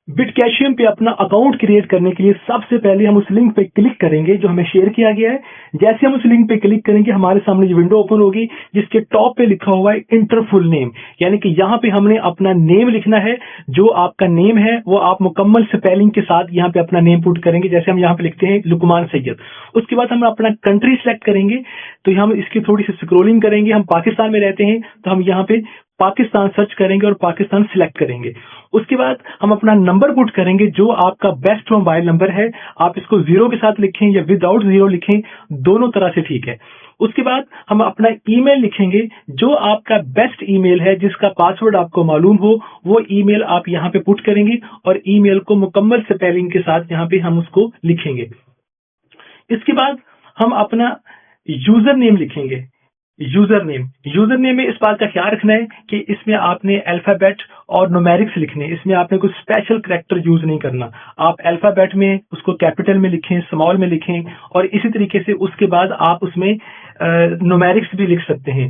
बिटकैशियम पे अपना account create करने के लिए सबसे पहले हम उस लिंक पे क्लिक करेंगे जो हमें शेयर किया गया है। जैसे हम उस लिंक पे क्लिक करेंगे हमारे सामने ये विंडो ओपन होगी जिसके टॉप पे लिखा हुआ है इंटर फुल नेम, यानी कि यहाँ पे हमने अपना नेम लिखना है। जो आपका नेम है वो आप मुकम्मल स्पेलिंग के साथ यहाँ पे अपना नेम पुट करेंगे। जैसे हम यहाँ पे लिखते हैं लुकमान सैयद। उसके बाद हम अपना कंट्री सेलेक्ट करेंगे, तो हम इसकी थोड़ी सी स्क्रोलिंग करेंगे। हम पाकिस्तान में रहते हैं तो हम यहाँ पे पाकिस्तान सर्च करेंगे और पाकिस्तान सिलेक्ट करेंगे। उसके बाद हम अपना नंबर पुट करेंगे जो आपका बेस्ट मोबाइल नंबर है। आप इसको 0 के साथ लिखें या विदाउट 0 लिखें, दोनों तरह से ठीक है। उसके बाद हम अपना ईमेल लिखेंगे, जो आपका बेस्ट ईमेल है जिसका पासवर्ड आपको मालूम हो वो ईमेल आप यहाँ पे पुट करेंगे और ईमेल को मुकम्मल स्पेलिंग के साथ यहाँ पे हम उसको लिखेंगे। इसके बाद हम अपना यूजर नेम लिखेंगे। यूजर नेम में इस बात का ख्याल रखना है कि इसमें आपने अल्फाबेट और न्यूमेरिक्स लिखने, इसमें आपने कुछ स्पेशल कैरेक्टर यूज नहीं करना। आप अल्फाबेट में उसको कैपिटल में लिखें, स्मॉल में लिखें और इसी तरीके से उसके बाद आप उसमें न्यूमेरिक्स भी लिख सकते हैं।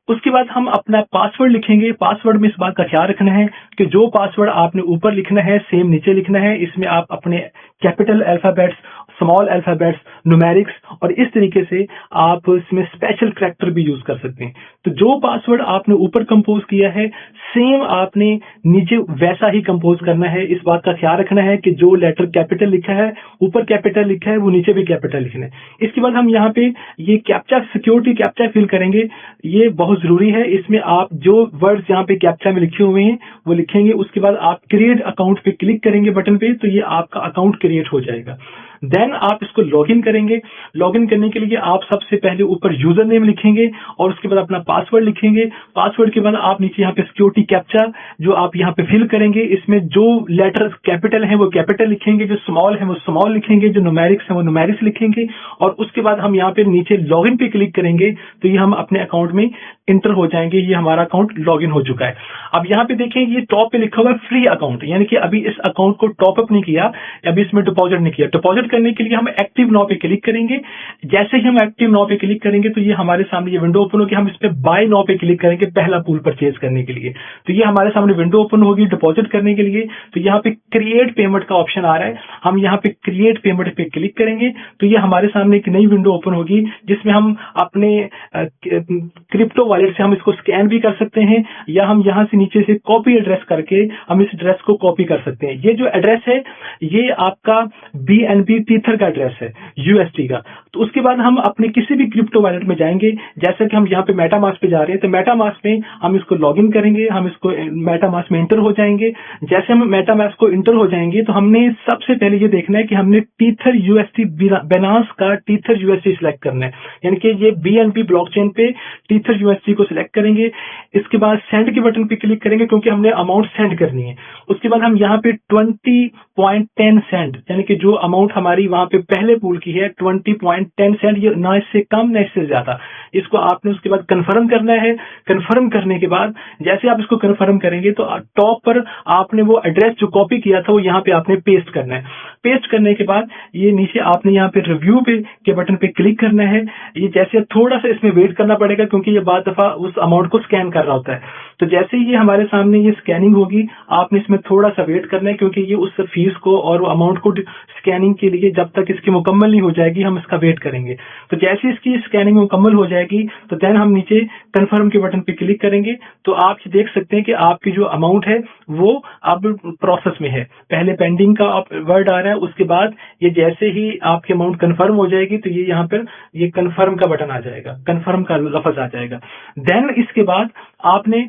उसके बाद हम अपना पासवर्ड लिखेंगे। पासवर्ड में इस बात का ख्याल रखना है कि जो पासवर्ड आपने ऊपर लिखना है सेम नीचे लिखना है। इसमें आप अपने capital alphabets, small alphabets, numerics और इस तरीके से आप इसमें स्पेशल कैरेक्टर भी यूज कर सकते हैं। तो जो पासवर्ड आपने ऊपर कंपोज किया है सेम आपने नीचे वैसा ही कंपोज करना है। इस बात का ख्याल रखना है कि जो लेटर कैपिटल लिखा है, ऊपर कैपिटल लिखा है, वो नीचे भी कैपिटल लिखना है। इसके बाद हम यहाँ पे ये कैप्चा, सिक्योरिटी कैप्चा फिल करेंगे। ये बहुत जरूरी है। इसमें आप जो वर्ड्स यहाँ पे कैप्चा में लिखे हुए हैं वो लिखेंगे। उसके बाद आप क्रिएट अकाउंट पे क्लिक करेंगे बटन पे, तो ये आपका अकाउंट क्रिएट हो जाएगा। देन आप इसको लॉगिन करेंगे। लॉगिन करने के लिए आप सबसे पहले ऊपर यूजर नेम लिखेंगे और उसके बाद अपना पासवर्ड लिखेंगे। पासवर्ड के बाद आप नीचे यहाँ पे सिक्योरिटी कैप्चा जो आप यहाँ पे फिल करेंगे, इसमें जो लेटर कैपिटल है वो कैपिटल लिखेंगे, जो स्मॉल है वो स्मॉल लिखेंगे, जो न्यूमेरिक्स है वो न्यूमेरिक्स लिखेंगे और उसके बाद हम यहाँ पे नीचे लॉगिन पे क्लिक करेंगे तो ये हम अपने अकाउंट में इंटर हो जाएंगे। ये हमारा अकाउंट लॉगिन हो चुका है। अब यहाँ पे देखें ये टॉप पे लिखा हुआ है फ्री अकाउंट, यानी कि अभी इस अकाउंट को टॉप अप नहीं किया, अभी इसमें डिपॉजिट नहीं किया। डिपॉजिट करने के लिए हम एक्टिव नाउ पे क्लिक करेंगे। जैसे ही हम एक्टिव नाउ पे क्लिक करेंगे तो ये हमारे सामने ये विंडो ओपन होगी। हम इस पे बाय नाउ पे क्लिक करेंगे पहला पूल परचेज करने के लिए, तो ये हमारे सामने विंडो ओपन होगी डिपॉजिट करने के लिए। तो यहाँ पे क्रिएट पेमेंट का ऑप्शन आ रहा है, हम यहाँ पे क्रिएट पेमेंट पे क्लिक करेंगे तो ये हमारे सामने एक नई विंडो ओपन होगी जिसमें हम अपने क्रिप्टो वॉलेट से हम इसको स्कैन भी कर सकते हैं या हम यहाँ से नीचे से कॉपी एड्रेस करके हम इस एड्रेस को कॉपी कर सकते हैं। ये जो एड्रेस है ये आपका BNB टीथर का एड्रेस है, USD का। तो उसके बाद हम अपने किसी भी क्रिप्टो वॉलेट में जाएंगे, जैसे कि हम यहाँ पे मेटामास्क पे जा रहे हैं तो मेटामास्क में हम इसको लॉगिन करेंगे, हम इसको मेटामास्क में इंटर हो जाएंगे। जैसे हम मेटामास्क को इंटर हो जाएंगे तो हमने सबसे पहले ये देखना है कि हमने टीथर USD बाइनेंस का टीथर USD सिलेक्ट करना है, यानी कि ये BNB ब्लॉकचेन पे टीथर USD को सिलेक्ट करेंगे। इसके बाद सेंड के बटन पे क्लिक करेंगे क्योंकि हमने अमाउंट सेंड करनी है। उसके बाद हम यहाँ पे 20.10 सेंट, यानी कि जो अमाउंट हमारी वहां पे पहले पूल की है 20.10 सेंट, ये ना इससे कम ना इससे ज्यादा, इसको आपने उसके बाद कंफर्म करना है। कंफर्म करने के बाद जैसे आप इसको कंफर्म करेंगे तो टॉप पर आपने वो एड्रेस जो कॉपी किया था वो यहाँ पे आपने पेस्ट करना है। पेस्ट करने के बाद ये नीचे आपने यहाँ पे रिव्यू पे के बटन पे क्लिक करना है। ये जैसे थोड़ा सा इसमें वेट करना पड़ेगा क्योंकि ये बाद दफा उस अमाउंट को स्कैन कर रहा होता है। तो जैसे ही ये हमारे सामने ये स्कैनिंग होगी आपने इसमें थोड़ा सा वेट करना है क्योंकि ये उस फीस को और अमाउंट को स्कैनिंग के लिए जब तक इसकी मुकम्मल नहीं हो जाएगी हम इसका वेट करेंगे। तो जैसे इसकी स्कैनिंग मुकम्मल हो जाएगी तो देन हम नीचे कंफर्म के बटन पे क्लिक करेंगे तो आप ये देख सकते हैं कि आपकी जो अमाउंट है वो अब प्रोसेस में है। पहले पेंडिंग का वर्ड आ रहा है, उसके बाद ये जैसे ही आपकी अमाउंट कंफर्म हो जाएगी तो ये यहाँ पर ये कंफर्म का बटन आ जाएगा, कंफर्म का लफ्ज आ जाएगा। देन इसके बाद आपने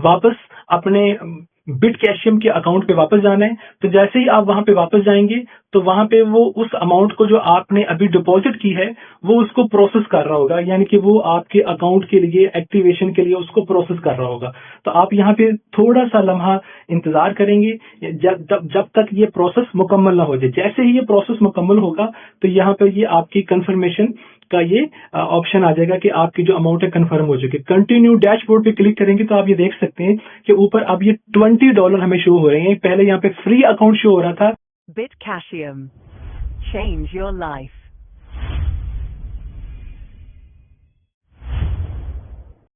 वापस अपने बिटकैशियम के अकाउंट पे वापस जाना है। तो जैसे ही आप वहां पे वापस जाएंगे तो वहां पे वो उस अमाउंट को जो आपने अभी डिपॉजिट की है वो उसको प्रोसेस कर रहा होगा, यानी कि वो आपके अकाउंट के लिए एक्टिवेशन के लिए उसको प्रोसेस कर रहा होगा। तो आप यहाँ पे थोड़ा सा लम्हा इंतजार करेंगे जब तक ये प्रोसेस मुकम्मल ना हो जाए। जैसे ही ये प्रोसेस मुकम्मल होगा तो यहाँ पे ये आपकी कंफर्मेशन का ये ऑप्शन आ जाएगा कि आपकी जो अमाउंट है कंफर्म हो चुकी है। कंटिन्यू डैशबोर्ड पे क्लिक करेंगे तो आप ये देख सकते हैं कि ऊपर अब ये $20 हमें शो हो रहे हैं। पहले यहाँ पे फ्री अकाउंट शो हो रहा था। Bitcashium. Change your life.